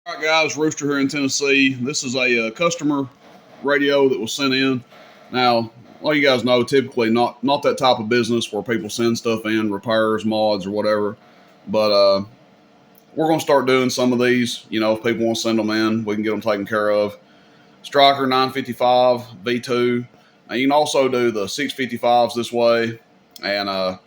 All right, guys, Rooster here in Tennessee. This is a customer radio that was sent in. Now, well, you guys know, typically not that type of business where people send stuff in, repairs, mods, or whatever. But we're going to start doing some of these. You know, if people want to send them in, we can get them taken care of. Stryker 955 V2. Now, you can also do the 655s this way, and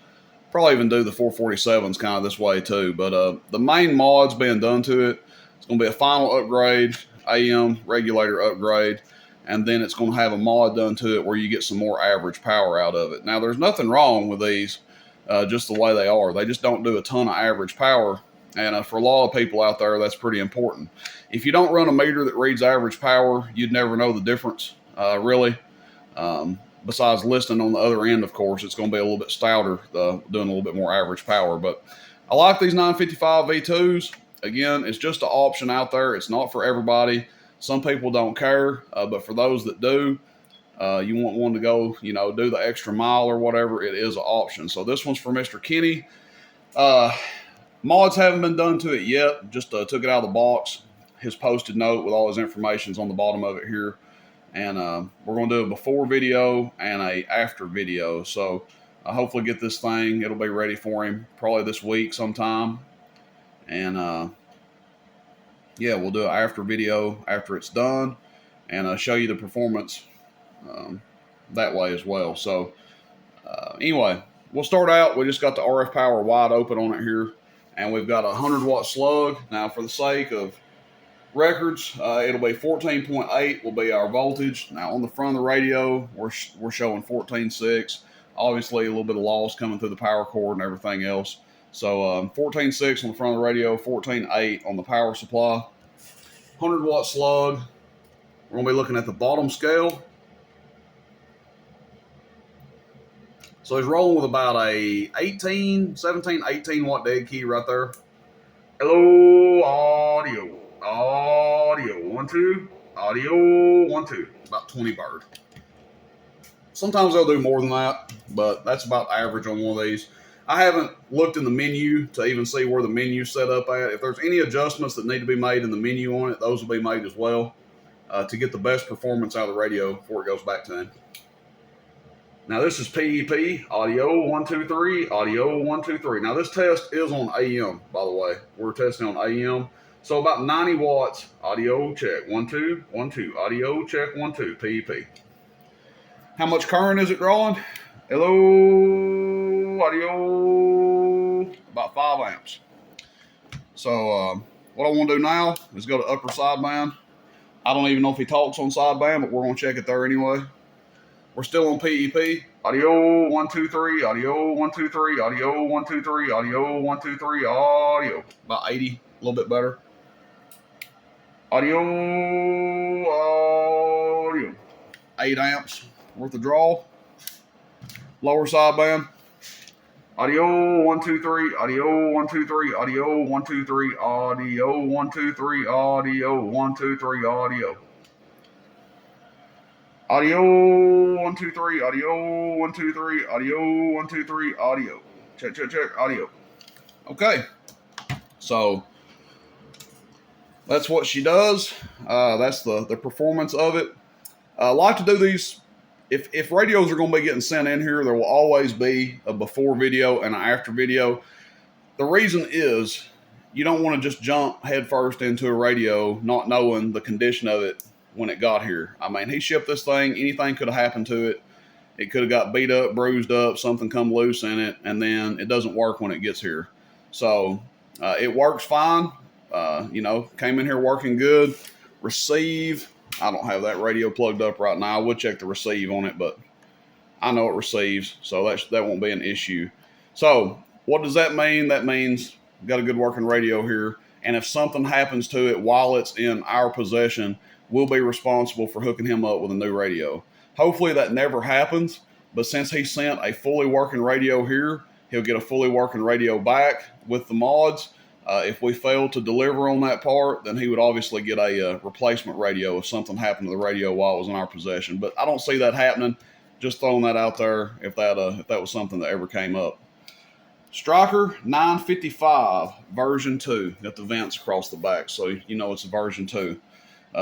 probably even do the 447s kind of this way too. But the main mods being done to it, it's going to be a final upgrade, AM regulator upgrade, and then it's going to have a mod done to it where you get some more average power out of it. Now, there's nothing wrong with these, just the way they are. They just don't do a ton of average power, and for a lot of people out there, that's pretty important. If you don't run a meter that reads average power, you'd never know the difference, really. Besides listening on the other end, of course, it's going to be a little bit stouter, doing a little bit more average power. But I like these 955 V2s. Again, it's just an option out there. It's not for everybody. Some people don't care, but for those that do, you want one to go, do the extra mile or whatever, it is an option. So this one's for Mr. Kenny. Mods haven't been done to it yet. Just took it out of the box. His posted note with all his information is on the bottom of it here. And we're going to do a before video and a after video. So hopefully get this thing. It'll be ready for him probably this week sometime. And yeah, we'll do an after video after it's done and show you the performance that way as well. So anyway, we'll start out. We just got the RF power wide open on it here. And we've got a 100-watt slug. Now, for the sake of records, it'll be 14.8 will be our voltage. Now on the front of the radio, we're showing 14.6. Obviously a little bit of loss coming through the power cord and everything else. So 14.6 on the front of the radio, 14.8 on the power supply. 100-watt slug. We're going to be looking at the bottom scale. So he's rolling with about a 17, 18 watt dead key right there. Hello, audio. Audio 1 2, audio 1 2, about 20 bird. Sometimes they'll do more than that, but that's about average on one of these. I haven't looked in the menu to even see where the menu's set up at. If there's any adjustments that need to be made in the menu on it, those will be made as well to get the best performance out of the radio before it goes back to him. Now this is PEP, audio 1 2 3, audio 1 2 3. Now this test is on AM, by the way. We're testing on AM. So about 90 watts, audio check, 1 2 1 2, audio check 1 2, PEP. How much current is it drawing? Hello, audio, about 5 amps. So what I want to do now is go to upper sideband. I don't even know if he talks on sideband, but we're going to check it there anyway. We're still on PEP. Audio 1 2 3, audio 1 2 3, audio 1 2 3, audio 1 2 3, audio. About 80, a little bit better. Audio, 8 amps worth of draw. Lower sideband. Audio 1 2 3, audio 1 2 3, audio 1 2 3, audio 1 2 3, audio 1 2 3, audio. Audio 1 2 3, audio 1 2 3, audio 1 2 3, audio. Check, audio. Okay. So that's what she does. That's the performance of it. I like to do these. If radios are going to be getting sent in here, there will always be a before video and an after video. The reason is you don't want to just jump headfirst into a radio not knowing the condition of it when it got here. I mean, he shipped this thing. Anything could have happened to it. It could have got beat up, bruised up, something come loose in it, and then it doesn't work when it gets here. So it works fine. Came in here working good. Receive. I don't have that radio plugged up right now. I would check the receive on it, but I know it receives, so that won't be an issue. So what does that mean? That means we've got a good working radio here, and if something happens to it while it's in our possession, we'll be responsible for hooking him up with a new radio. Hopefully that never happens, but since he sent a fully working radio here, he'll get a fully working radio back with the mods. If we fail to deliver on that part, then he would obviously get a replacement radio if something happened to the radio while it was in our possession. But I don't see that happening. Just throwing that out there if that was something that ever came up. Stryker 955 version 2. Got the vents across the back, so you know it's a version 2.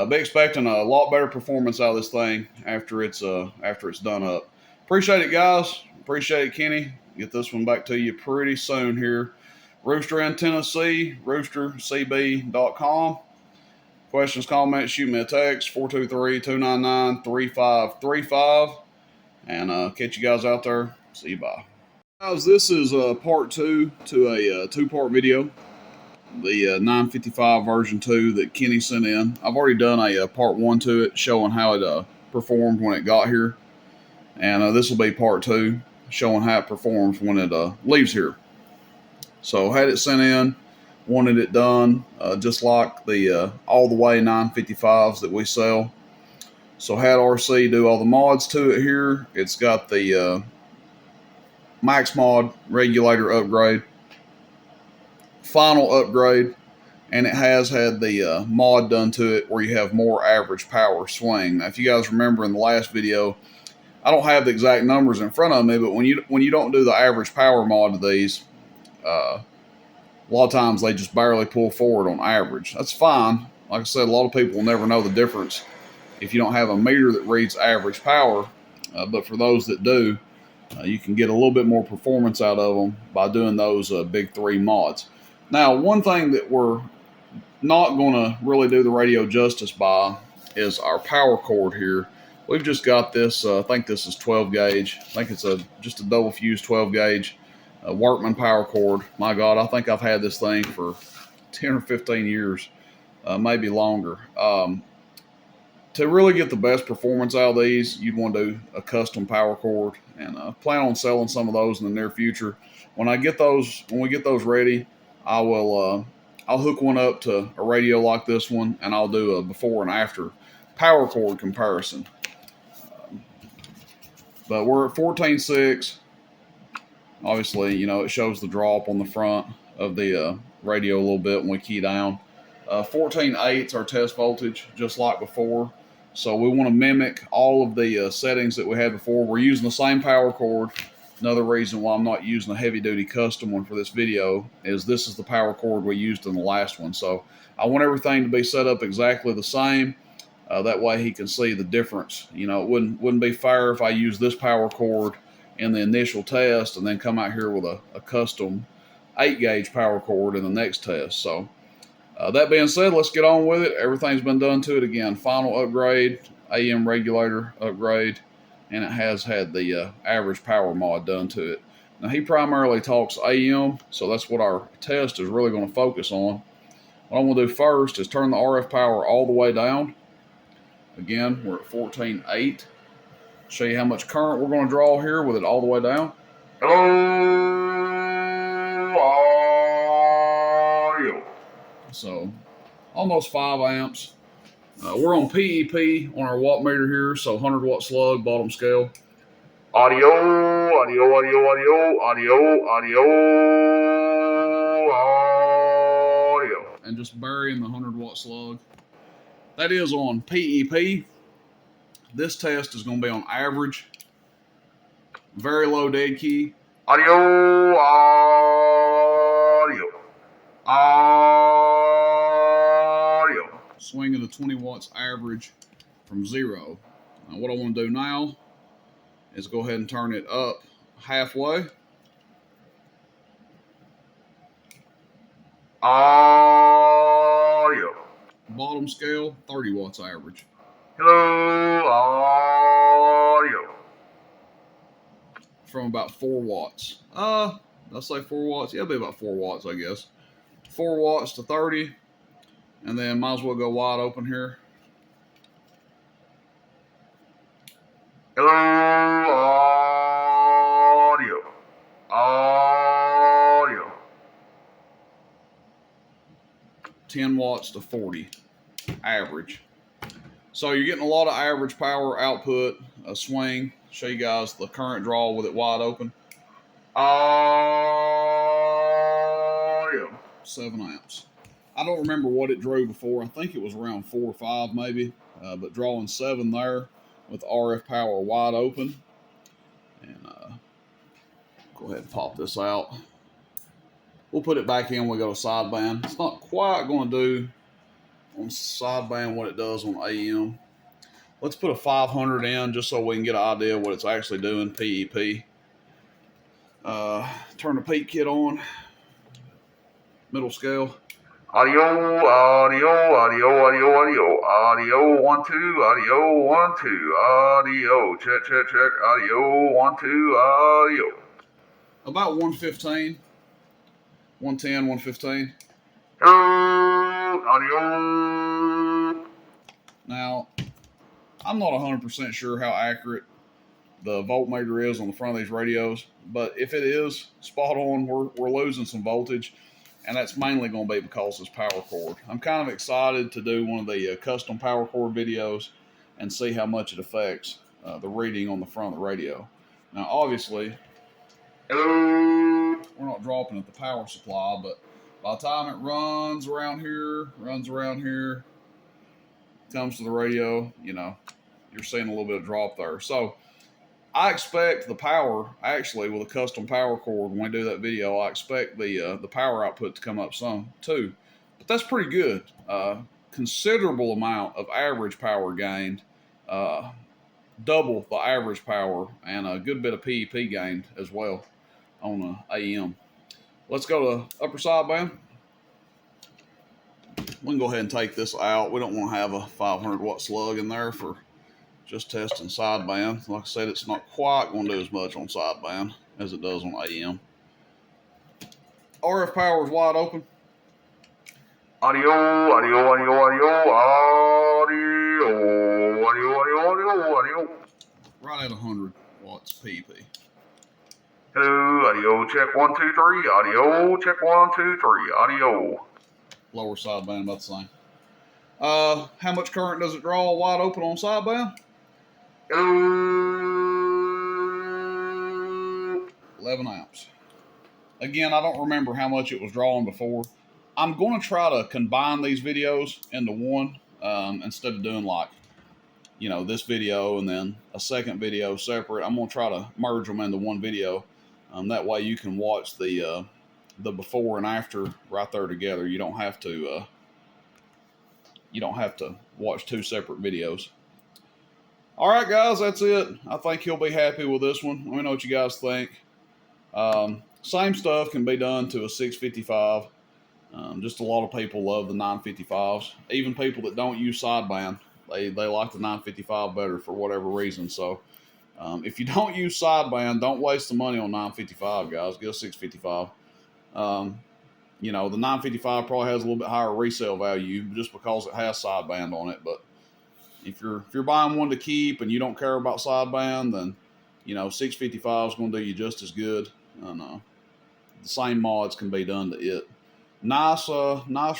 Be expecting a lot better performance out of this thing after it's done up. Appreciate it, guys. Appreciate it, Kenny. Get this one back to you pretty soon here. Rooster in Tennessee, roostercb.com. Questions, comments, shoot me a text, 423-299-3535. And catch you guys out there. See you, bye. Guys, this is part 2 to a 2-part video. The 955 version 2 that Kenny sent in. I've already done a part 1 to it, showing how it performed when it got here. And this will be part 2, showing how it performs when it leaves here. So had it sent in, wanted it done just like the all the way 955s that we sell. So had RC do all the mods to it here. It's got the max mod regulator upgrade, final upgrade, and it has had the mod done to it where you have more average power swing. Now, if you guys remember in the last video, I don't have the exact numbers in front of me, but when you don't do the average power mod to these, a lot of times they just barely pull forward on average. That's fine. Like I said, a lot of people will never know the difference if you don't have a meter that reads average power. But for those that do, you can get a little bit more performance out of them by doing those big 3 mods. Now, one thing that we're not going to really do the radio justice by is our power cord here. We've just got this, I think this is 12 gauge. I think it's just a double fuse 12 gauge Workman power cord. My God, I think I've had this thing for 10 or 15 years, maybe longer. To really get the best performance out of these, you'd want to do a custom power cord, and plan on selling some of those in the near future. When we get those ready, I'll hook one up to a radio like this one, and I'll do a before and after power cord comparison. But we're at 14.6. Obviously, you know, it shows the drop on the front of the radio a little bit when we key down. 14.8 is our test voltage, just like before. So we want to mimic all of the settings that we had before. We're using the same power cord. Another reason why I'm not using a heavy-duty custom one for this video is this is the power cord we used in the last one. So I want everything to be set up exactly the same. That way he can see the difference. You know, it wouldn't be fair if I use this power cord in the initial test and then come out here with a custom 8-gauge power cord in the next test. So that being said, let's get on with it. Everything's been done to it again. Final upgrade, AM regulator upgrade, and it has had the average power mod done to it. Now, he primarily talks AM, so that's what our test is really going to focus on. What I'm going to do first is turn the RF power all the way down. Again, we're at 14.8. Show you how much current we're going to draw here with it all the way down. So, almost 5 amps. We're on PEP on our watt meter here, so 100 watt slug, bottom scale. Audio, audio, audio, audio, audio, audio, audio. And just burying the 100 watt slug. That is on PEP. This test is going to be on average. Very low dead key. Audio, audio, audio. Swinging to 20 watts average from 0. Now what I want to do now is go ahead and turn it up halfway. Audio. Bottom scale, 30 watts average. Hello, audio. From about 4 watts. Let's say 4 watts. Yeah, it'll be about 4 watts, I guess. 4 watts to 30. And then might as well go wide open here. Hello, audio. Audio. 10 watts to 40. Average. So you're getting a lot of average power output, a swing. Show you guys the current draw with it wide open. Audio. 7 amps. I don't remember what it drew before. I think it was around 4 or 5 maybe. But drawing 7 there with RF power wide open. And go ahead and pop this out. We'll put it back in when we go to sideband. It's not quite going to do on sideband what it does on AM. Let's put a 500 in just so we can get an idea of what it's actually doing, PEP. Turn the peak kit on. Middle scale. Audio, audio, audio, audio, audio, audio, 1, 2, audio, 1, 2, audio, check, check, check, audio, 1, 2, audio. About 115, 110, 115. Audio. Now, I'm not 100% sure how accurate the voltmeter is on the front of these radios, but if it is spot on, we're losing some voltage, and that's mainly going to be because of this power cord. I'm kind of excited to do one of the custom power cord videos and see how much it affects the reading on the front of the radio. Now, obviously, we're not dropping at the power supply, but by the time it runs around here, comes to the radio, you're seeing a little bit of drop there. So I expect the power, actually, with a custom power cord, when we do that video, I expect the power output to come up some too. But that's pretty good. Considerable amount of average power gained, double the average power, and a good bit of PEP gained as well on AM. Let's go to upper sideband. We can go ahead and take this out. We don't want to have a 500 watt slug in there for just testing sideband. Like I said, it's not quite going to do as much on sideband as it does on AM. RF power is wide open. Audio, audio, audio, audio, audio, audio, audio, audio, audio. Right at 100 watts PEP. Hello, audio, check 1, 2, 3, audio, check 1, 2, 3, audio. Lower sideband about the same. How much current does it draw wide open on sideband? 11 amps. Again, I don't remember how much it was drawing before. I'm going to try to combine these videos into one instead of doing this video and then a second video separate. I'm going to try to merge them into one video. That way you can watch the before and after right there together. You don't have to watch two separate videos. All right, guys, that's it. I think you'll be happy with this one. Let me know what you guys think. Same stuff can be done to a 655. Just a lot of people love the 955s. Even people that don't use sideband, they like the 955 better for whatever reason. So if you don't use sideband, don't waste the money on 955, guys. Get a 655. The 955 probably has a little bit higher resale value just because it has sideband on it. But if you're buying one to keep and you don't care about sideband, then 655 is going to do you just as good. And the same mods can be done to it. Nice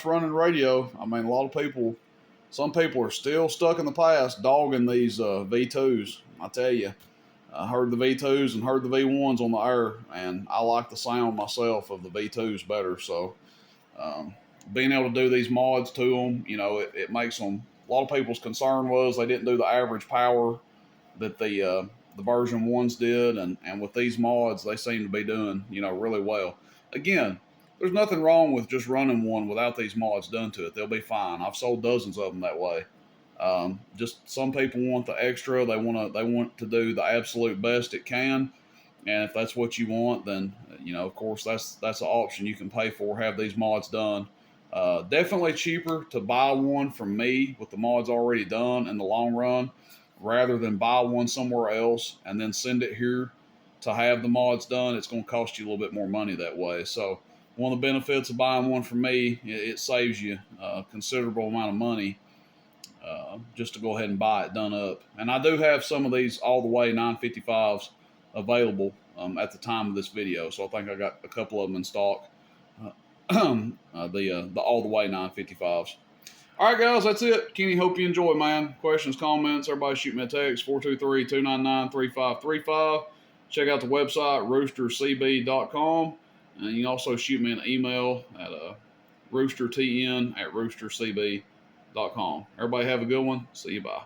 running radio. I mean, some people are still stuck in the past dogging these V2s. I tell you, I heard the V2s and heard the V1s on the air, and I like the sound myself of the V2s better. So being able to do these mods to them, it makes them. A lot of people's concern was they didn't do the average power that the version 1s did, and with these mods, they seem to be doing, really well. Again, there's nothing wrong with just running one without these mods done to it. They'll be fine. I've sold dozens of them that way. Just some people want the extra. They want to do the absolute best it can, and if that's what you want, then of course that's an option you can pay for. Have these mods done. Definitely cheaper to buy one from me with the mods already done in the long run, rather than buy one somewhere else and then send it here to have the mods done. It's going to cost you a little bit more money that way. So one of the benefits of buying one from me, it saves you a considerable amount of money just to go ahead and buy it done up. And I do have some of these all the way 955s available at the time of this video. So I think I got a couple of them in stock. The all the way 955s. All right, guys, that's it. Kenny, hope you enjoy, man. Questions, comments, everybody shoot me a text, 423-299-3535. Check out the website, roostercb.com. And you can also shoot me an email at roostertn@roostercb.com. Everybody have a good one. See you, bye.